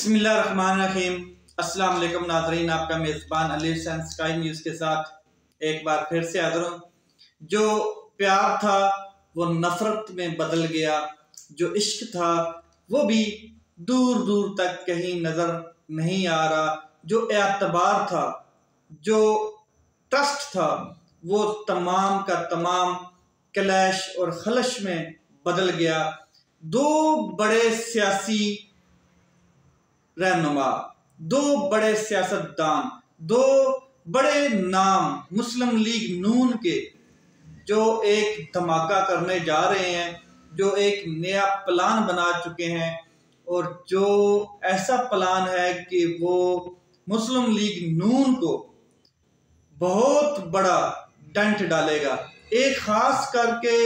बिस्मिल्लाहिर्रहमानिर्रहीम। अस्सलाम वालेकुम नाज़रीन, आपका मेज़बान अली हुसैन स्काई न्यूज़ के साथ एक बार फिर से हाज़िर हूँ। जो प्यार था वो नफ़रत में बदल गया, जो इश्क था वो भी दूर दूर तक कहीं नज़र नहीं आ रहा, जो एतबार था, जो ट्रस्ट था, वो तमाम का तमाम क्लैश और खलश में बदल गया। दो बड़े सियासी रहनुमा, दो बड़े सियासतदान, दो बड़े नाम मुस्लिम लीग नून के जो एक धमाका करने जा रहे हैं, जो एक नया प्लान बना चुके हैं और जो ऐसा प्लान है कि वो मुस्लिम लीग नून को बहुत बड़ा डेंट डालेगा। एक खास करके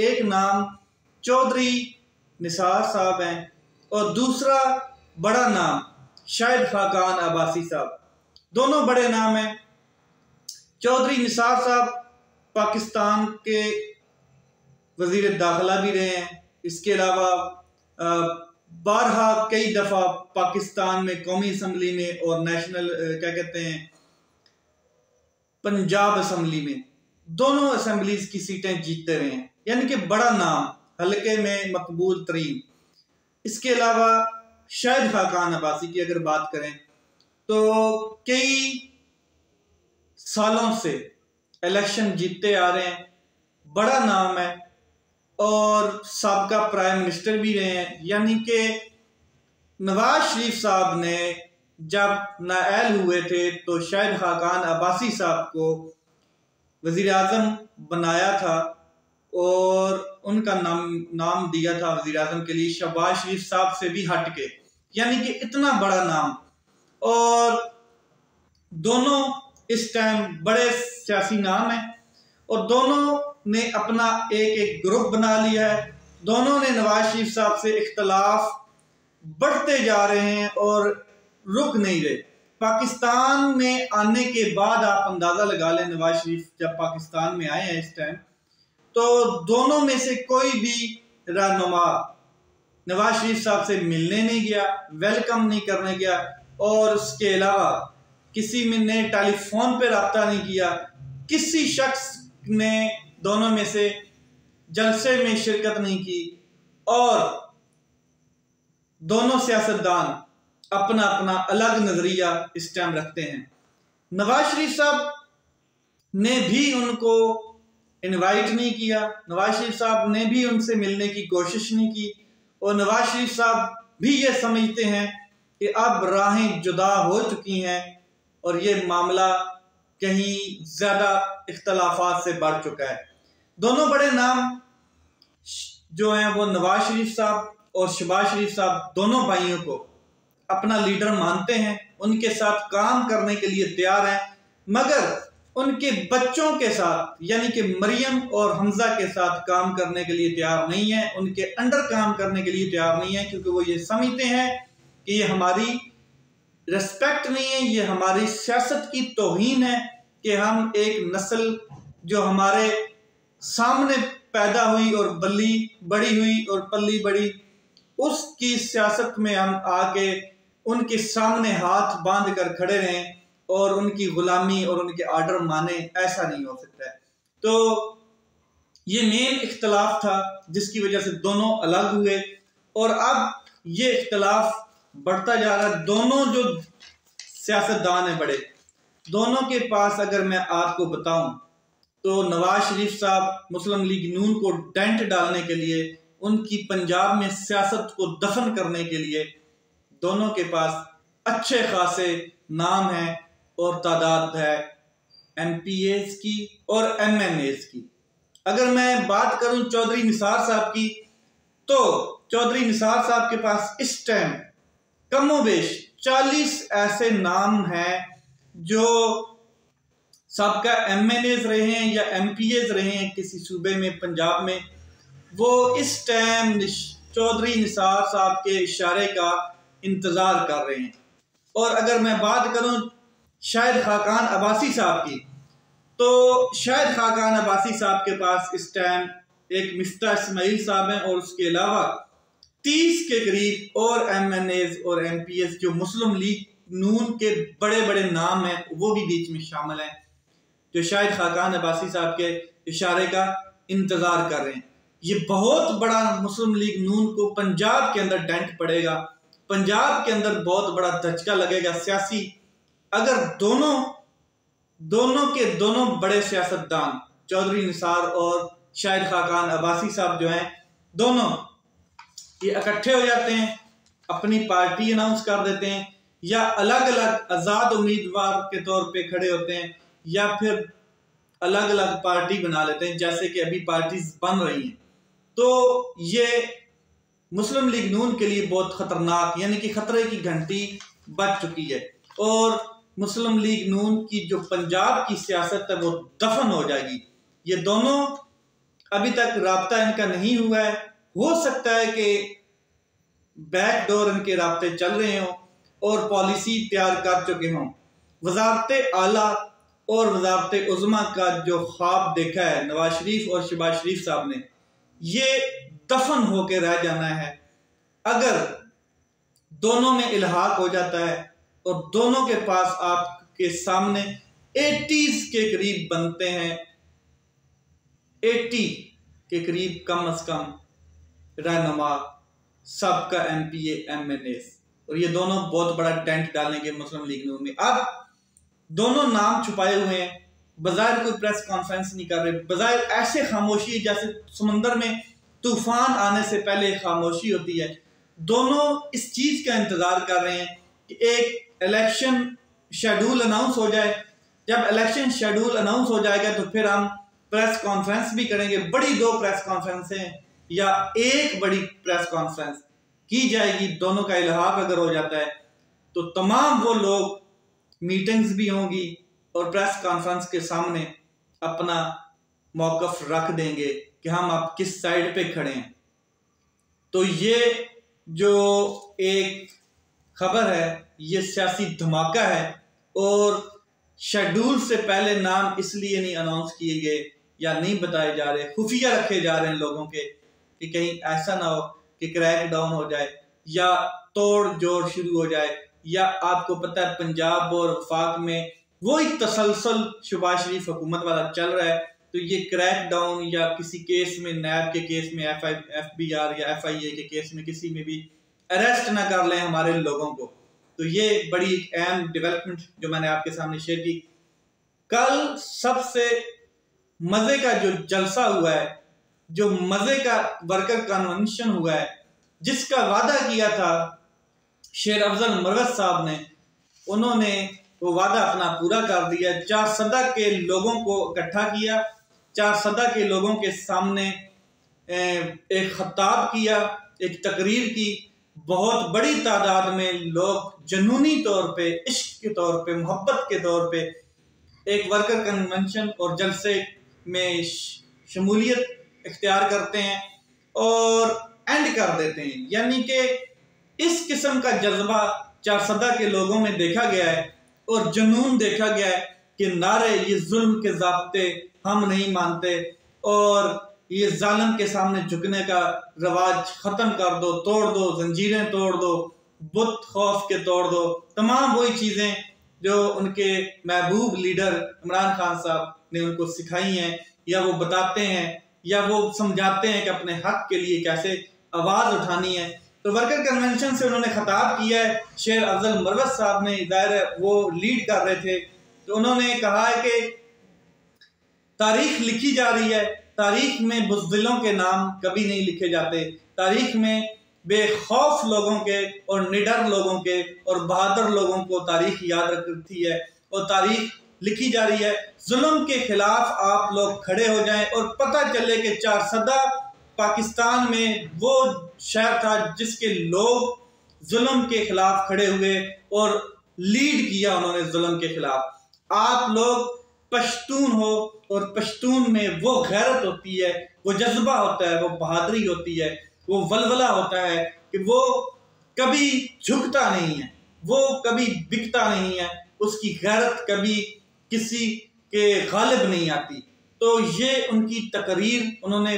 एक नाम चौधरी निसार साहब हैं और दूसरा बड़ा नाम शाहिद खाकान अब्बासी साहब। दोनों बड़े नाम हैं। चौधरी निसार साहब पाकिस्तान के वजीर दाखिला भी रहे हैं। इसके अलावा बारहा कई दफ़ा पाकिस्तान में कौमी असम्बली में और नेशनल पंजाब असम्बली में दोनों असम्बलीज की सीटें जीतते रहे हैं, यानी कि बड़ा नाम, हल्के में मकबूल तरीन। इसके अलावा शाहिद खाकान अब्बासी की अगर बात करें तो कई सालों से इलेक्शन जीतते आ रहे हैं, बड़ा नाम है और साबका प्राइम मिनिस्टर भी रहे हैं। यानी कि नवाज शरीफ साहब ने जब नाअहल हुए थे तो शाहिद खाकान अब्बासी साहब को वजीर आज़म बनाया था और उनका नाम दिया था वजीर आज़म के लिए शहबाज शरीफ साहब से भी हट के, यानी कि इतना बड़ा नाम। और दोनों इस टाइम बड़े सियासी नाम हैं और दोनों ने अपना एक एक ग्रुप बना लिया है। दोनों ने नवाज शरीफ साहब से इख्तलाफ बढ़ते जा रहे हैं और रुक नहीं रहे। पाकिस्तान में आने के बाद आप अंदाज़ा लगा लें, नवाज शरीफ जब पाकिस्तान में आए हैं इस टाइम, तो दोनों में से कोई भी रहनुमा नवाज शरीफ साहब से मिलने नहीं गया, वेलकम नहीं करने गया और उसके अलावा किसी में ने टेलीफोन पे रब्ता नहीं किया। किसी शख्स ने दोनों में से जलसे में शिरकत नहीं की और दोनों सियासतदान अपना अपना अलग नजरिया इस टाइम रखते हैं। नवाज शरीफ साहब ने भी उनको इनवाइट नहीं किया, नवाज शरीफ साहब ने भी उनसे मिलने की कोशिश नहीं की और नवाज शरीफ साहब भी ये समझते हैं कि अब राहें जुदा हो चुकी हैं और ये मामला कहीं ज्यादा इख्तलाफात से बढ़ चुका है। दोनों बड़े नाम जो हैं वो नवाज शरीफ साहब और शहबाज शरीफ साहब दोनों भाइयों को अपना लीडर मानते हैं, उनके साथ काम करने के लिए तैयार हैं, मगर उनके बच्चों के साथ यानी कि मरियम और हमजा के साथ काम करने के लिए तैयार नहीं है, उनके अंडर काम करने के लिए तैयार नहीं है, क्योंकि वो ये समझते हैं कि ये हमारी रिस्पेक्ट नहीं है, ये हमारी सियासत की तौहीन है कि हम एक नस्ल जो हमारे सामने पैदा हुई और बड़ी हुई और पली बड़ी, उसकी सियासत में हम आके उनके सामने हाथ बांध कर खड़े रहें और उनकी गुलामी और उनके आर्डर माने, ऐसा नहीं हो सकता है। तो ये मेन इख्तलाफ था जिसकी वजह से दोनों अलग हुए और अब ये इख्तलाफ बढ़ता जा रहा है। दोनों जो सियासतदान हैं बड़े, दोनों के पास अगर मैं आपको बताऊं तो नवाज शरीफ साहब मुस्लिम लीग नून को डेंट डालने के लिए, उनकी पंजाब में सियासत को दफन करने के लिए दोनों के पास अच्छे खासे नाम हैं और तादाद है MPAs की और MNAs की। अगर मैं बात करूं चौधरी निसार साहब की, तो चौधरी निसार साहब के पास इस टाइम कमोबेश 40 ऐसे नाम हैं जो सबका MNAs रहे हैं या MPAs रहे हैं किसी सूबे में, पंजाब में। वो इस टाइम चौधरी निसार साहब के इशारे का इंतजार कर रहे हैं। और अगर मैं बात करूं शाहिद खाकान अब्बासी साहब की, तो शाहिद खाकान अब्बासी साहब के पास इस टाइम एक मिफ्ता इस्माइल साहब हैं और उसके अलावा 30 के करीब और MNAs और MPs जो मुस्लिम लीग नून के बड़े बड़े नाम हैं वो भी बीच में शामिल हैं, जो शायद खाकान अब्बासी साहब के इशारे का इंतजार कर रहे हैं। ये बहुत बड़ा मुस्लिम लीग नून को पंजाब के अंदर डेंट पड़ेगा, पंजाब के अंदर बहुत बड़ा धचका लगेगा सियासी, अगर दोनों के दोनों बड़े सियासतदान चौधरी निसार और शाहिद खाकान अब्बासी साहब जो हैं, दोनों ये इकट्ठे हो जाते हैं, अपनी पार्टी अनाउंस कर देते हैं, या अलग अलग आज़ाद उम्मीदवार के तौर पे खड़े होते हैं, या फिर अलग अलग पार्टी बना लेते हैं, जैसे कि अभी पार्टीज बन रही हैं। तो ये मुस्लिम लीग नून के लिए बहुत खतरनाक, यानी कि खतरे की घंटी बज चुकी है, और मुस्लिम लीग नून की जो पंजाब की सियासत है वो दफन हो जाएगी। ये दोनों अभी तक राब्ता इनका नहीं हुआ है, हो सकता है कि बैकडोर इनके राब्ते चल रहे हों और पॉलिसी तैयार कर चुके हों। वजारत आला और वजारत उज़्मा का जो ख्वाब देखा है नवाज शरीफ और शहबाज शरीफ साहब ने, ये दफन होके रह जाना है। अगर दोनों में इल्हाक हो जाता है और दोनों के पास आपके सामने 80s के करीब बनते हैं, 80 के करीब कम से कम रहनुमा, सबका MPA MNAs, और ये दोनों बहुत बड़ा डेंट डालेंगे मुस्लिम लीग नून में। अब दोनों नाम छुपाए हुए हैं, बजाय कोई प्रेस कॉन्फ्रेंस नहीं कर रहे, बजाय ऐसे खामोशी जैसे समंदर में तूफान आने से पहले खामोशी होती है। दोनों इस चीज का इंतजार कर रहे हैं कि एक इलेक्शन शेड्यूल अनाउंस हो जाए, जब इलेक्शन शेड्यूल अनाउंस हो जाएगा तो फिर हम प्रेस कॉन्फ्रेंस भी करेंगे, बड़ी 2 प्रेस कॉन्फ्रेंसें या एक बड़ी प्रेस कॉन्फ्रेंस की जाएगी। दोनों का इल्हाक अगर हो जाता है तो तमाम वो लोग मीटिंग्स भी होंगी और प्रेस कॉन्फ्रेंस के सामने अपना मौकफ रख देंगे कि हम अब किस साइड पे खड़े हैं। तो ये जो एक खबर है ये सियासी धमाका है, और शेड्यूल से पहले नाम इसलिए नहीं अनाउंस किए गए या नहीं बताए जा रहे, खुफिया रखे जा रहे हैं लोगों के, कि कहीं ऐसा ना हो कि क्रैक डाउन हो जाए या तोड़ जोड़ शुरू हो जाए, या आपको पता है पंजाब और वफाक में वही तसलसल शहबाज शरीफ हुकूमत वाला चल रहा है, तो ये क्रैक डाउन या किसी केस में, नैब के केस में, FBR या FIA के केस में किसी में भी अरेस्ट ना कर लें हमारे लोगों को। तो ये बड़ी अहम डेवलपमेंट जो मैंने आपके सामने शेयर की। कल सबसे मजे का जो जलसा हुआ है, जो मजे का वर्कर कन्वेंशन हुआ है, जिसका वादा किया था शेर अफजल मरवत साहब ने, उन्होंने वो वादा अपना पूरा कर दिया। 4 सदा के लोगों को इकट्ठा किया, 4 सदा के लोगों के सामने एक खिताब किया, एक तकरीर की। बहुत बड़ी तादाद में लोग जुनूनी तौर पे, इश्क के तौर पे, मोहब्बत के तौर पे एक वर्कर कन्वेंशन और जलसे में शमूलियत इख्तियार करते हैं और एंड कर देते हैं। यानी कि इस किस्म का जज्बा 4 सदा के लोगों में देखा गया है और जुनून देखा गया है कि नारे ये जुल्म के ज़ाब्ते हम नहीं मानते और ये जालिम के सामने झुकने का रवाज खत्म कर दो, तोड़ दो, जंजीरें तोड़ दो, बुत खौफ के तोड़ दो, तमाम वही चीजें जो उनके महबूब लीडर इमरान खान साहब ने उनको सिखाई हैं, या वो बताते हैं या वो समझाते हैं कि अपने हक के लिए कैसे आवाज उठानी है। तो वर्कर कन्वेंशन से उन्होंने खिताब किया है। शेर अफजल मरवत साहब ने, दायरा वो लीड कर रहे थे, तो उन्होंने कहा है कि तारीख लिखी जा रही है, तारीख में बुज़दिलों के नाम कभी नहीं लिखे जाते, तारीख में बेखौफ लोगों के और निडर लोगों के और बहादुर लोगों को तारीख याद रखती है और तारीख लिखी जा रही है। जुल्म के खिलाफ आप लोग खड़े हो जाएं और पता चले कि 4 सदा पाकिस्तान में वो शहर था जिसके लोग जुल्म के खिलाफ खड़े हुए और लीड किया उन्होंने जुल्म के खिलाफ। आप लोग पश्तून हो और पश्तून में वो गैरत होती है, वो जज्बा होता है, वो बहादुरी होती है, वो वलवला होता है कि वो कभी झुकता नहीं है, वो कभी बिकता नहीं है, उसकी गैरत कभी किसी के गालिब नहीं आती। तो ये उनकी तकरीर, उन्होंने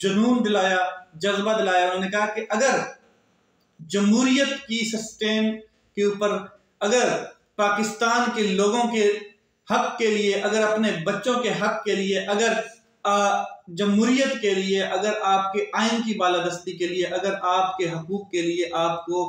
जुनून दिलाया, जज्बा दिलाया। उन्होंने कहा कि अगर जमहूरियत की सस्टेन के ऊपर, अगर पाकिस्तान के लोगों के हक के लिए, अगर अपने बच्चों के हक के लिए, अगर जमहूरियत के लिए, अगर आपके आइन की बालादस्ती के लिए, अगर आपके हकूक के लिए आपको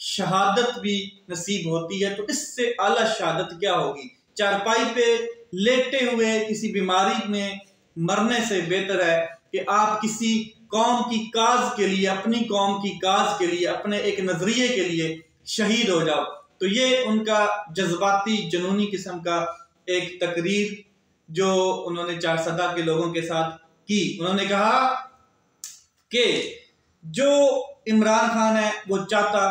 शहादत भी नसीब होती है, तो इससे आला शहादत क्या होगी। चारपाई पे लेटे हुए किसी बीमारी में मरने से बेहतर है कि आप किसी कौम की काज के लिए, अपनी कौम की काज के लिए, अपने एक नजरिए के लिए शहीद हो जाओ। तो ये उनका जज्बाती जुनूनी किस्म का एक तकरीर जो उन्होंने चारसदा के लोगों के साथ की। उन्होंने कहा कि जो इमरान खान है वो चाहता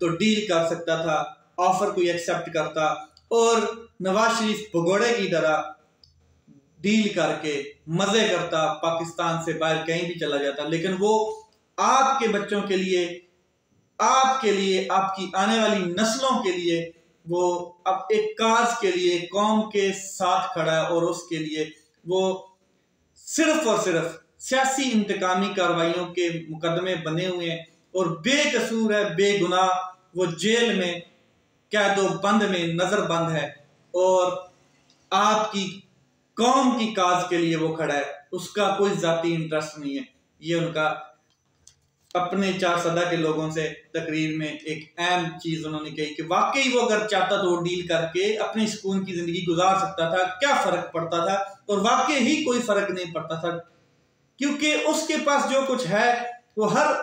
तो डील कर सकता था, ऑफर कोई एक्सेप्ट करता और नवाज शरीफ भगोड़े की तरह डील करके मजे करता, पाकिस्तान से बाहर कहीं भी चला जाता, लेकिन वो आपके बच्चों के लिए, आपके लिए, आपकी आने वाली नस्लों के लिए वो अब एक काज के लिए कौम के साथ खड़ा है और उसके लिए वो सिर्फ और सिर्फ सियासी इंतकामी कार्रवाइयों के मुकदमे बने हुए हैं और बेकसूर है, बेगुनाह, वो जेल में कैदो बंद में नजर बंद है और आपकी कौम की काज के लिए वो खड़ा है, उसका कोई जाती इंटरेस्ट नहीं है। ये उनका अपने चारसदा के लोगों से तकरीर में एक अहम चीज उन्होंने कही कि वाकई वो अगर चाहता तो वो डील करके अपनी सुकून की जिंदगी गुजार सकता था, क्या फर्क पड़ता था, और वाकई ही कोई फर्क नहीं पड़ता था, क्योंकि उसके पास जो कुछ है वो हर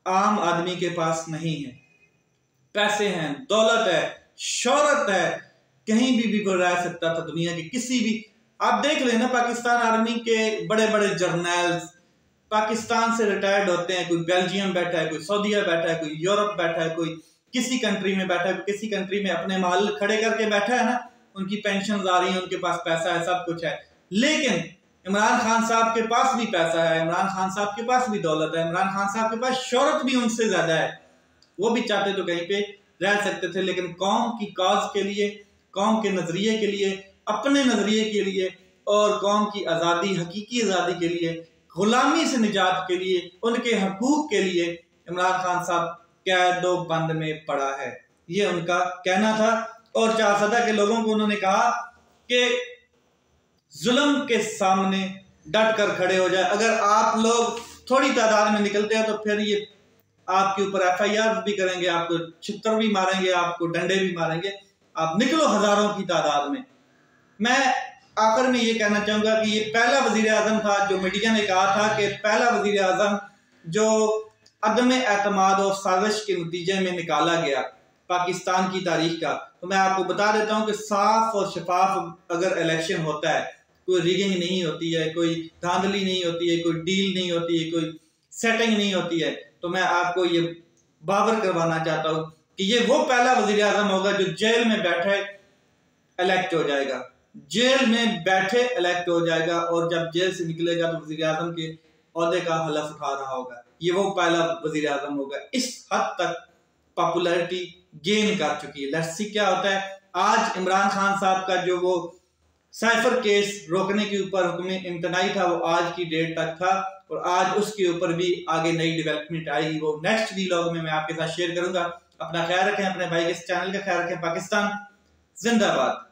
आम आदमी के पास नहीं है। पैसे हैं, दौलत है, शोहरत है, कहीं भी वो रह सकता था दुनिया के किसी भी। आप देख लेना पाकिस्तान आर्मी के बड़े बड़े जर्नल्स पाकिस्तान से रिटायर्ड होते हैं, कोई बेल्जियम बैठा है, कोई सऊदीया बैठा है, कोई यूरोप बैठा है, कोई किसी कंट्री में बैठा है, किसी कंट्री में अपने महल खड़े करके बैठा है ना, उनकी पेंशन आ रही है, उनके पास पैसा है, सब कुछ है। लेकिन इमरान खान साहब के पास भी पैसा है, इमरान खान साहब के पास भी दौलत है, इमरान खान साहब के पास शोहरत भी उनसे ज्यादा है, वो भी चाहते तो कहीं पे रह सकते थे, लेकिन कौम की काज के लिए, कौम के नजरिए के लिए, अपने नजरिए के लिए और कौम की आज़ादी, हकीकी आज़ादी के लिए, गुलामी से निजात के लिए, उनके हकूक के लिए इमरान खान साहब कैदो बंद में पड़ा है। ये उनका कहना था और चारसदा के लोगों को उन्होंने कहा कि जुल्म के सामने डट कर खड़े हो जाए। अगर आप लोग थोड़ी तादाद में निकलते हैं तो फिर ये आपके ऊपर FIR भी करेंगे, आपको छितर भी मारेंगे, आपको डंडे भी मारेंगे, आप निकलो हजारों की तादाद में। मैं आखिर में ये कहना चाहूंगा कि ये पहला वजीर आजम था जो मीडिया ने कहा था कि पहला वजीर आजम जो अदम एतमाद और साजिश के नतीजे में निकाला गया पाकिस्तान की तारीख का। तो मैं आपको बता देता हूँ कि साफ और शफाफ अगर इलेक्शन होता है, कोई रिगिंग नहीं होती है, कोई धांधली नहीं होती है, कोई डील नहीं होती है, कोई सेटिंग नहीं होती है, तो मैं आपको ये बावर करवाना चाहता हूँ कि ये वो पहला वजीर आजम होगा जो जेल में बैठे इलेक्ट हो जाएगा, जेल में बैठे इलेक्ट हो जाएगा और जब जेल से निकलेगा तो वजीर आजम के ओहदे का हलफ उठा रहा होगा। ये वो पहला वजीर आजम होगा। इस हद तक पॉपुलैरिटी गेन कर चुकी है। लेट्स सी क्या होता है। आज इमरान खान साहब का जो वो साइफर केस रोकने के ऊपर हुक्म इम्तनाई था वो आज की डेट तक था और आज उसके ऊपर भी आगे नई डेवलपमेंट आएगी, वो नेक्स्ट वीलॉग में मैं आपके साथ शेयर करूंगा। अपना ख्याल रखें, अपने भाई के इस चैनल का ख्याल रखें। पाकिस्तान जिंदाबाद।